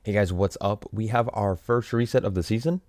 Hey guys, what's up? We have our first reset of the season.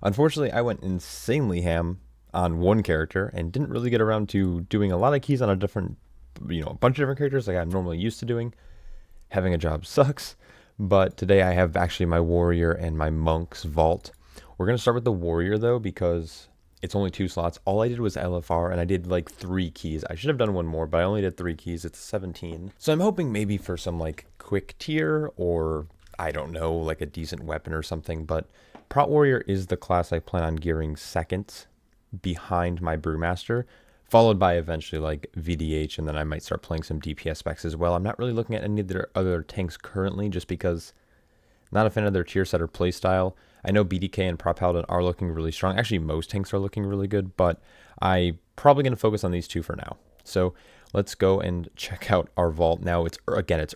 Unfortunately, I went insanely ham on one character and didn't really get around to doing a lot of keys on a bunch of different characters like I'm normally used to doing. Having a job sucks, but today I have actually my warrior and my monk's vault. We're going to start with the warrior though because it's only 2 slots. All I did was LFR and I did like 3 keys. I should have done one more, but I only did 3 keys. It's 17. So I'm hoping maybe for some like quick tier or I don't know, like a decent weapon or something, but Prot Warrior is the class I plan on gearing second behind my Brewmaster, followed by eventually like VDH, and then I might start playing some DPS specs as well. I'm not really looking at any of their other tanks currently just because not a fan of their tier set or playstyle. I know BDK and Prot Paladin are looking really strong. Actually, most tanks are looking really good, but I'm probably going to focus on these two for now. So let's go and check out our vault. Now, it's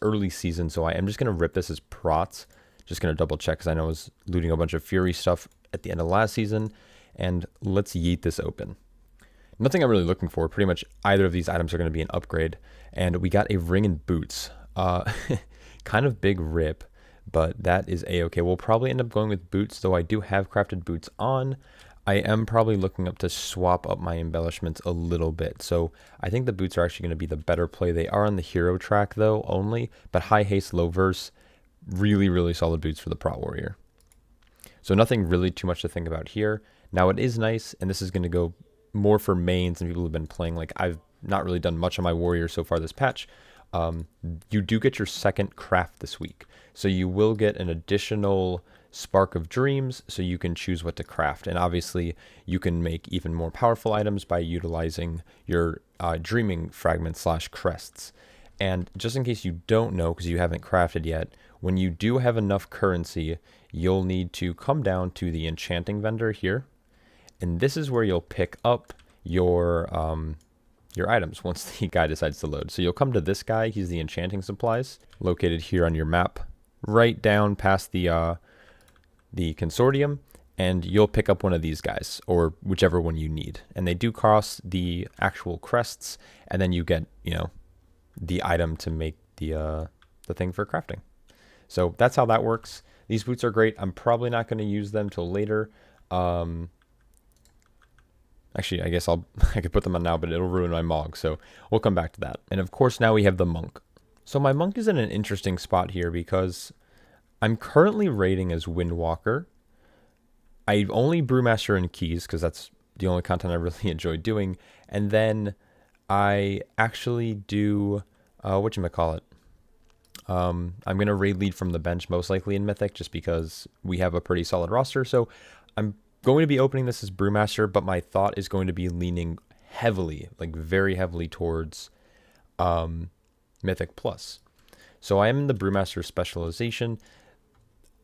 early season, so I am just going to rip this as prots. Just going to double check because I know I was looting a bunch of Fury stuff at the end of last season. And let's yeet this open. Nothing I'm really looking for. Pretty much either of these items are going to be an upgrade. And we got a ring and boots. Kind of big rip, but that is a-okay. We'll probably end up going with boots, though I do have crafted boots on. I am probably looking up to swap up my embellishments a little bit. So I think the boots are actually going to be the better play. They are on the hero track, though, only. But high haste, low verse, really, really solid boots for the Prot Warrior. So nothing really too much to think about here. Now it is nice, and this is going to go more for mains and people who have been playing. Like I've not really done much on my warrior so far this patch. You do get your second craft this week. So you will get an additional Spark of Dreams, so you can choose what to craft. And obviously, you can make even more powerful items by utilizing your Dreaming Fragments / crests. And just in case you don't know, because you haven't crafted yet, when you do have enough currency, you'll need to come down to the enchanting vendor here. And this is where you'll pick up your items once the guy decides to load. So you'll come to this guy. He's the enchanting supplies, located here on your map, right down past the consortium, and you'll pick up one of these guys, or whichever one you need. And they do cost the actual crests, and then you get, the item to make the thing for crafting. So that's how that works. These boots are great. I'm probably not going to use them till later. Actually, I guess I could put them on now, but it'll ruin my Mog, so we'll come back to that. And of course, now we have the monk. So my monk is in an interesting spot here because I'm currently rating as Windwalker. I only Brewmaster in keys because that's the only content I really enjoy doing. And then I actually do, whatchamacallit? I'm going to raid lead from the bench most likely in Mythic just because we have a pretty solid roster. So I'm going to be opening this as Brewmaster, but my thought is going to be leaning heavily, like very heavily towards Mythic Plus. So I am in the Brewmaster specialization.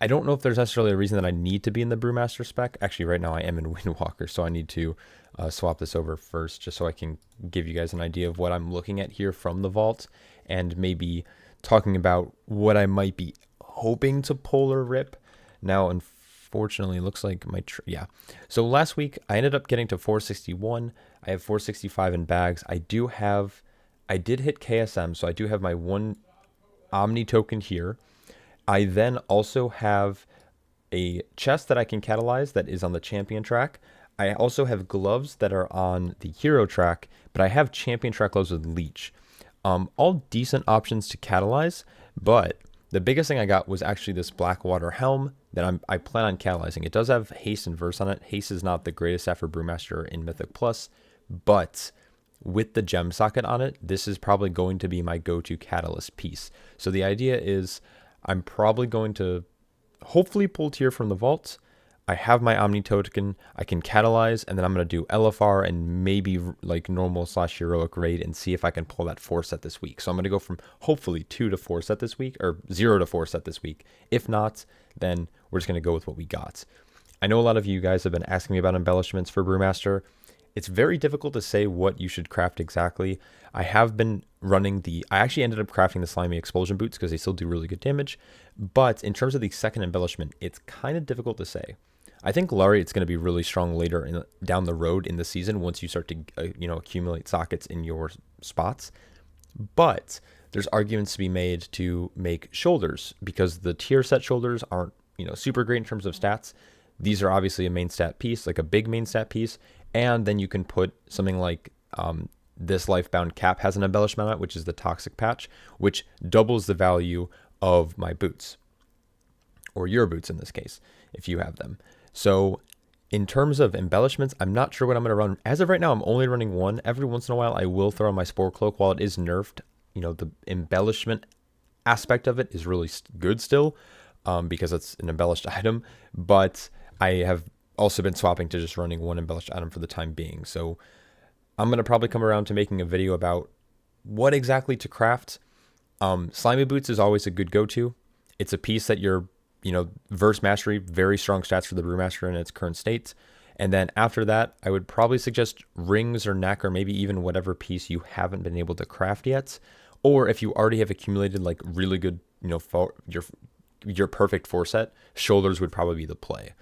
I don't know if there's necessarily a reason that I need to be in the Brewmaster spec. Actually, right now I am in Windwalker, so I need to swap this over first just so I can give you guys an idea of what I'm looking at here from the vault and maybe talking about what I might be hoping to pull or rip. Now, unfortunately, it looks like yeah. So last week, I ended up getting to 461. I have 465 in bags. I did hit KSM, so I do have my one Omni token here. I then also have a chest that I can catalyze that is on the champion track. I also have gloves that are on the hero track, but I have champion track gloves with leech. All decent options to catalyze, but the biggest thing I got was actually this Blackwater helm that I plan on catalyzing. It does have haste and verse on it. Haste is not the greatest stat for Brewmaster in Mythic Plus, but with the gem socket on it, this is probably going to be my go-to catalyst piece. So the idea is I'm probably going to hopefully pull tier from the vault. I have my Omni token, I can catalyze, and then I'm going to do LFR and maybe like normal / heroic raid and see if I can pull that 4 set this week. So I'm going to go from hopefully 2 to 4 set this week, or 0 to 4 set this week. If not, then we're just going to go with what we got. I know a lot of you guys have been asking me about embellishments for Brewmaster. It's very difficult to say what you should craft exactly. I have been running I actually ended up crafting the slimy expulsion boots because they still do really good damage. But in terms of the second embellishment, it's kind of difficult to say. I think Lariat's going to be really strong later down the road in the season once you start to accumulate sockets in your spots. But there's arguments to be made to make shoulders because the tier set shoulders aren't, super great in terms of stats. These are obviously a main stat piece, like a big main stat piece. And then you can put something like this Lifebound cap has an embellishment on it, which is the Toxic Patch, which doubles the value of my boots, or your boots in this case, if you have them. So in terms of embellishments, I'm not sure what I'm going to run. As of right now, I'm only running one. Every once in a while, I will throw on my Spore Cloak while it is nerfed. The embellishment aspect of it is really good still because it's an embellished item. But I have also been swapping to just running one embellished item for the time being. So I'm going to probably come around to making a video about what exactly to craft. Slimy Boots is always a good go-to. It's a piece that you're verse mastery, very strong stats for the Brewmaster in its current state. And then after that, I would probably suggest rings or neck, or maybe even whatever piece you haven't been able to craft yet. Or if you already have accumulated like really good, your perfect 4-set, shoulders would probably be the play.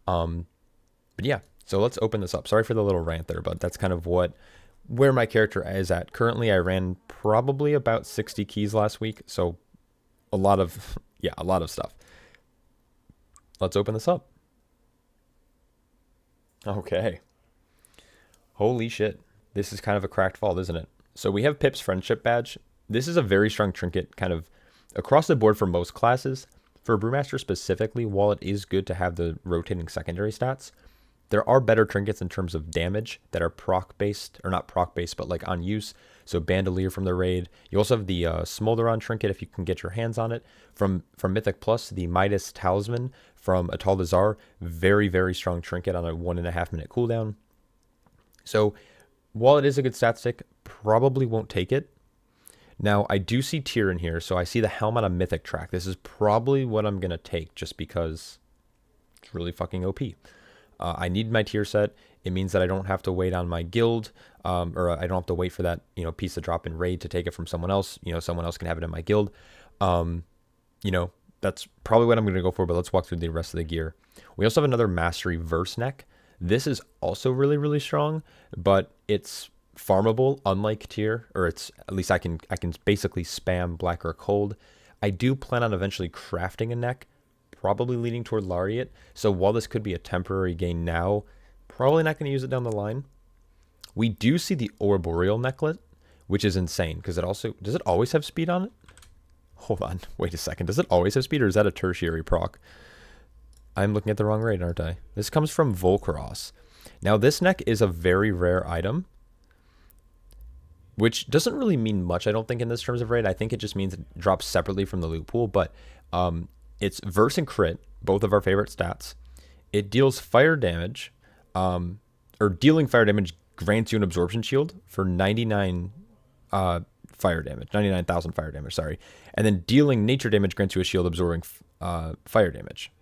But yeah, so let's open this up. Sorry for the little rant there, but that's kind of where my character is at. Currently, I ran probably about 60 keys last week. So a lot of stuff. Let's open this up. Okay. Holy shit. This is kind of a cracked vault, isn't it? So we have Pip's Friendship Badge. This is a very strong trinket kind of across the board for most classes. For Brewmaster specifically, while it is good to have the rotating secondary stats, there are better trinkets in terms of damage that are proc-based, or not proc-based, but like on use. So Bandolier from the raid. You also have the Smolderon trinket if you can get your hands on it. From Mythic Plus, the Midas Talisman from Atal the Czar. Very, very strong trinket on a 1.5 minute cooldown. So while it is a good stat stick, probably won't take it. Now, I do see tier in here, so I see the helm on a Mythic track. This is probably what I'm going to take just because it's really fucking OP. I need my tier set. It means that I don't have to wait on my guild, or I don't have to wait for that piece to drop in raid to take it from someone else. Someone else can have it in my guild. That's probably what I'm going to go for, but let's walk through the rest of the gear. We also have another Mastery Verse Neck. This is also really, really strong, but it's farmable, unlike tier, or it's at least I can basically spam black or cold. I do plan on eventually crafting a neck, probably leaning toward Lariat. So while this could be a temporary gain now, probably not going to use it down the line. We do see the Orboreal Necklet, which is insane because does it always have speed on it? Hold on, wait a second. Does it always have speed, or is that a tertiary proc? I'm looking at the wrong raid, aren't I? This comes from Volcaros. Now this neck is a very rare item, which doesn't really mean much, I don't think, in this terms of raid. I think it just means it drops separately from the loot pool, but it's verse and crit, both of our favorite stats. It deals fire damage, or dealing fire damage grants you an absorption shield for 99 fire damage, 99,000 fire damage, sorry. And then dealing nature damage grants you a shield absorbing fire damage.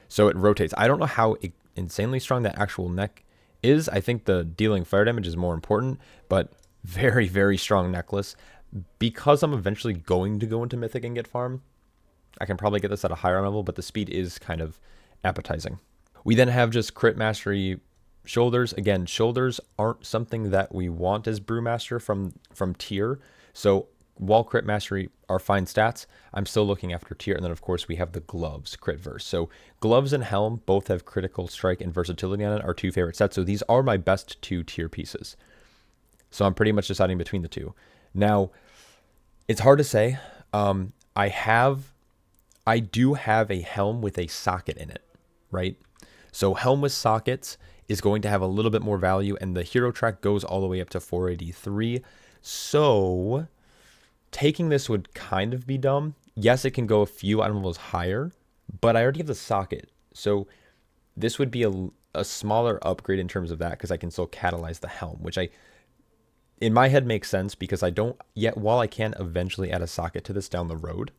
So it rotates. I don't know how insanely strong that actual neck is. I think the dealing fire damage is more important, but very, very strong necklace. Because I'm eventually going to go into Mythic and get farm, I can probably get this at a higher level, but the speed is kind of appetizing. We then have just crit mastery shoulders. Again, shoulders aren't something that we want as Brewmaster from tier. So while crit mastery are fine stats, I'm still looking after tier. And then of course we have the gloves, crit verse. So gloves and helm both have critical strike and versatility on it, our two favorite sets. So these are my best two tier pieces. So I'm pretty much deciding between the two. Now, it's hard to say. I do have a helm with a socket in it, right? So helm with sockets is going to have a little bit more value, and the hero track goes all the way up to 483. So taking this would kind of be dumb. Yes, it can go a few item levels higher, but I already have the socket. So this would be a smaller upgrade in terms of that because I can still catalyze the helm, which in my head makes sense because I don't yet, while I can eventually add a socket to this down the road,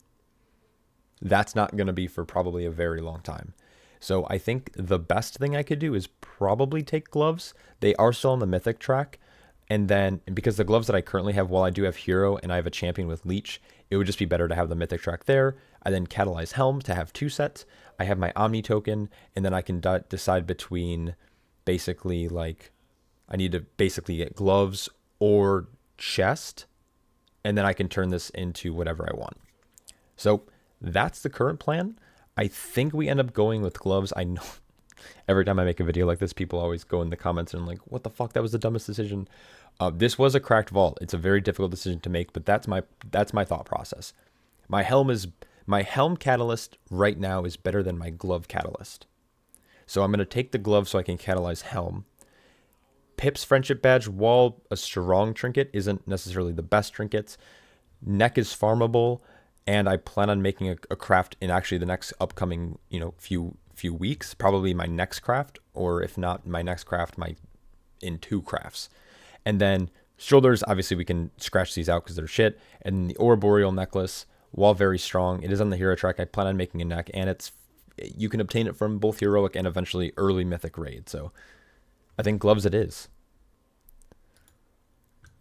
that's not going to be for probably a very long time. So I think the best thing I could do is probably take gloves. They are still on the Mythic track. And then because the gloves that I currently have, while I do have hero and I have a champion with leech, it would just be better to have the Mythic track there. I then catalyze helm to have two sets. I have my Omni token, and then I can decide between basically like I need to basically get gloves or chest and then I can turn this into whatever I want. So that's the current plan. I think we end up going with gloves. I know every time I make a video like this, people always go in the comments and like, what the fuck? That was the dumbest decision. This was a cracked vault. It's a very difficult decision to make, but that's my thought process. My helm catalyst right now is better than my glove catalyst. So I'm going to take the glove so I can catalyze helm. Pip's friendship badge, while a strong trinket, isn't necessarily the best trinkets. Neck is farmable, and I plan on making a craft in actually the next upcoming, few weeks. Probably my next craft, or if not my next craft, in 2 crafts. And then shoulders, obviously we can scratch these out because they're shit. And the Ouroboreal necklace, while very strong, it is on the hero track. I plan on making a neck, and you can obtain it from both heroic and eventually early mythic raid. So I think gloves it is.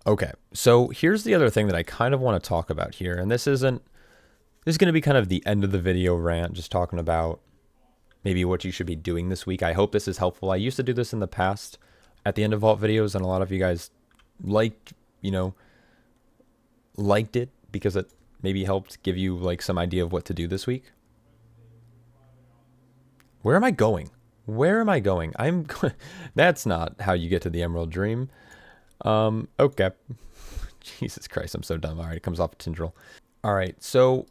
Okay, so here's the other thing that I kind of want to talk about here, and this is going to be kind of the end of the video rant, just talking about maybe what you should be doing this week. I hope this is helpful. I used to do this in the past at the end of Vault videos, and a lot of you guys liked it because it maybe helped give you like some idea of what to do this week. Where am I going? That's not how you get to the Emerald Dream. Okay. Jesus Christ, I'm so dumb. All right, it comes off Tindril. All right, so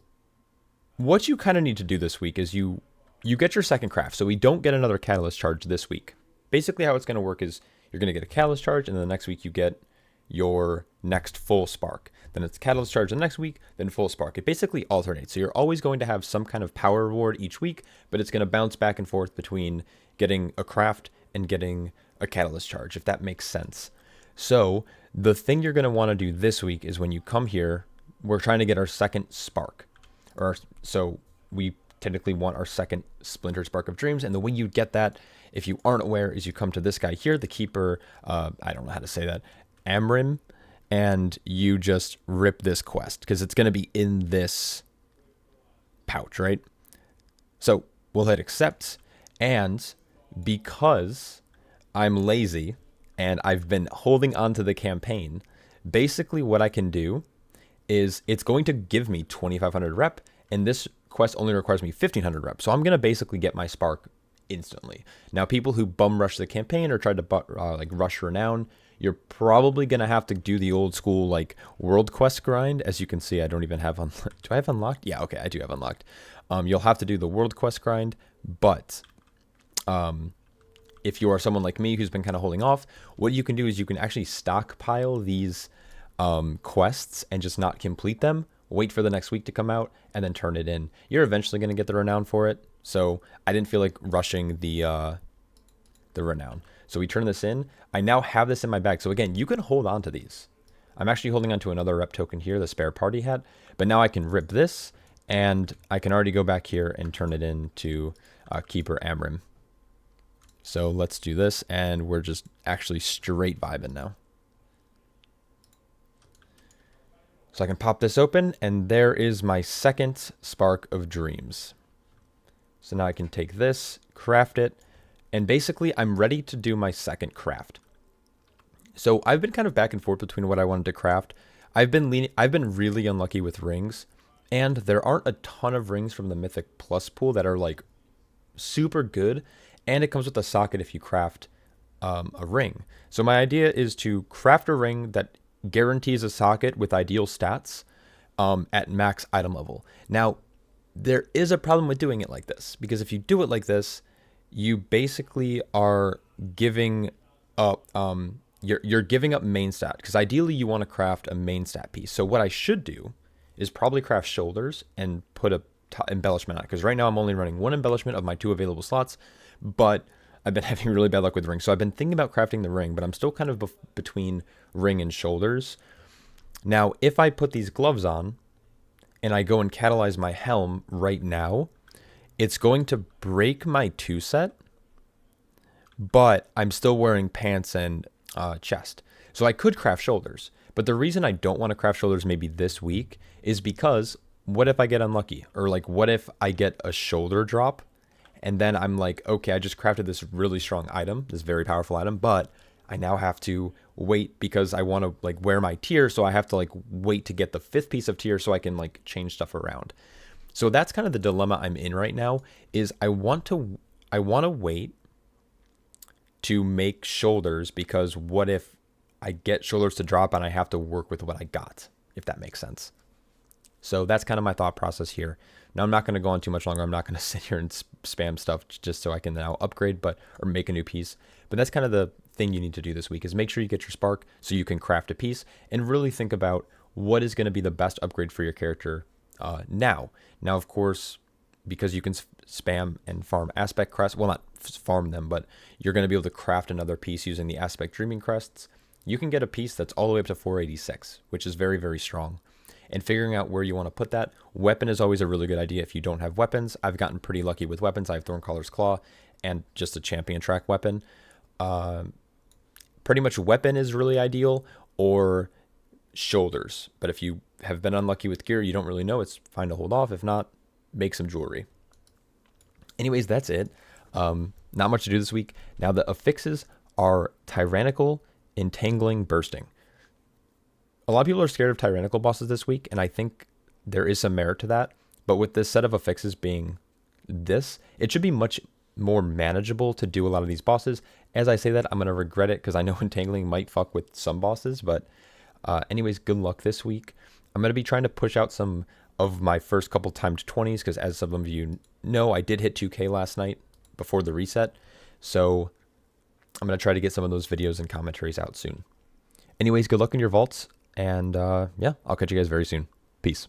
what you kind of need to do this week is you get your second craft. So we don't get another catalyst charge this week. Basically how it's going to work is you're going to get a catalyst charge, and then the next week you get your next full spark. Then it's catalyst charge the next week, then full spark. It basically alternates. So you're always going to have some kind of power reward each week, but it's going to bounce back and forth between getting a craft and getting a catalyst charge, if that makes sense. So the thing you're going to want to do this week is when you come here, we're trying to get our second spark. So we technically want our second splintered spark of dreams. And the way you get that, if you aren't aware, is you come to this guy here, the keeper, I don't know how to say that, Amrim, and you just rip this quest because it's going to be in this pouch, right? So we'll hit accept, and because I'm lazy and I've been holding on to the campaign, basically what I can do is it's going to give me 2,500 rep, and this quest only requires me 1,500 rep. So I'm going to basically get my spark instantly. Now, people who bum rush the campaign or try to rush renown, you're probably going to have to do the old school like world quest grind. As you can see, I don't even have do I have unlocked? Yeah, okay, I do have unlocked. You'll have to do the world quest grind, but if you are someone like me who's been kind of holding off, what you can do is you can actually stockpile these quests and just not complete them, wait for the next week to come out, and then turn it in. You're eventually going to get the renown for it, so I didn't feel like rushing the renown. So we turn this in. I now have this in my bag. So again, you can hold on to these. I'm actually holding on to another rep token here, the spare party hat, but now I can rip this, and I can already go back here and turn it into Keeper Amrim. So let's do this, and we're just actually straight vibing now. So I can pop this open, and there is my second Spark of Dreams. So now I can take this, craft it, and basically I'm ready to do my second craft. So I've been kind of back and forth between what I wanted to craft. I've been really unlucky with rings, and there aren't a ton of rings from the Mythic Plus pool that are like super good, and it comes with a socket if you craft a ring. So my idea is to craft a ring that guarantees a socket with ideal stats at max item level. Now, there is a problem with doing it like this, because if you do it like this, you basically are giving up you're giving up main stat, because ideally you want to craft a main stat piece. So what I should do is probably craft shoulders and put a embellishment on it, because right now I'm only running one embellishment of my 2 available slots, but I've been having really bad luck with rings. So I've been thinking about crafting the ring, but I'm still kind of between ring and shoulders. Now, if I put these gloves on and I go and catalyze my helm right now, it's going to break my 2 set, but I'm still wearing pants and chest. So I could craft shoulders, but the reason I don't want to craft shoulders maybe this week is because what if I get unlucky? Or like, what if I get a shoulder drop and then I'm like, okay, I just crafted this really strong item, this very powerful item, but I now have to wait because I want to like wear my tier, so I have to like wait to get the 5th piece of tier so I can like change stuff around. So that's kind of the dilemma I'm in right now, is I want to wait to make shoulders, because what if I get shoulders to drop and I have to work with what I got, if that makes sense. So that's kind of my thought process here. Now, I'm not going to go on too much longer. I'm not going to sit here and spam stuff just so I can now upgrade or make a new piece. But that's kind of the thing you need to do this week, is make sure you get your spark so you can craft a piece and really think about what is going to be the best upgrade for your character now. Now, of course, because you can spam and farm aspect crests, well, not farm them, but you're going to be able to craft another piece using the aspect dreaming crests. You can get a piece that's all the way up to 486, which is very, very strong. And figuring out where you want to put that. Weapon is always a really good idea if you don't have weapons. I've gotten pretty lucky with weapons. I have Thorncaller's Claw and just a champion track weapon. Pretty much weapon is really ideal, or shoulders. But if you have been unlucky with gear, you don't really know, it's fine to hold off. If not, make some jewelry. Anyways, that's it. Not much to do this week. Now, the affixes are Tyrannical, Entangling, Bursting. A lot of people are scared of tyrannical bosses this week, and I think there is some merit to that. But with this set of affixes being this, it should be much more manageable to do a lot of these bosses. As I say that, I'm going to regret it because I know entangling might fuck with some bosses. But anyways, good luck this week. I'm going to be trying to push out some of my first couple timed 20s because, as some of you know, I did hit 2K last night before the reset. So I'm going to try to get some of those videos and commentaries out soon. Anyways, good luck in your vaults. And yeah, I'll catch you guys very soon. Peace.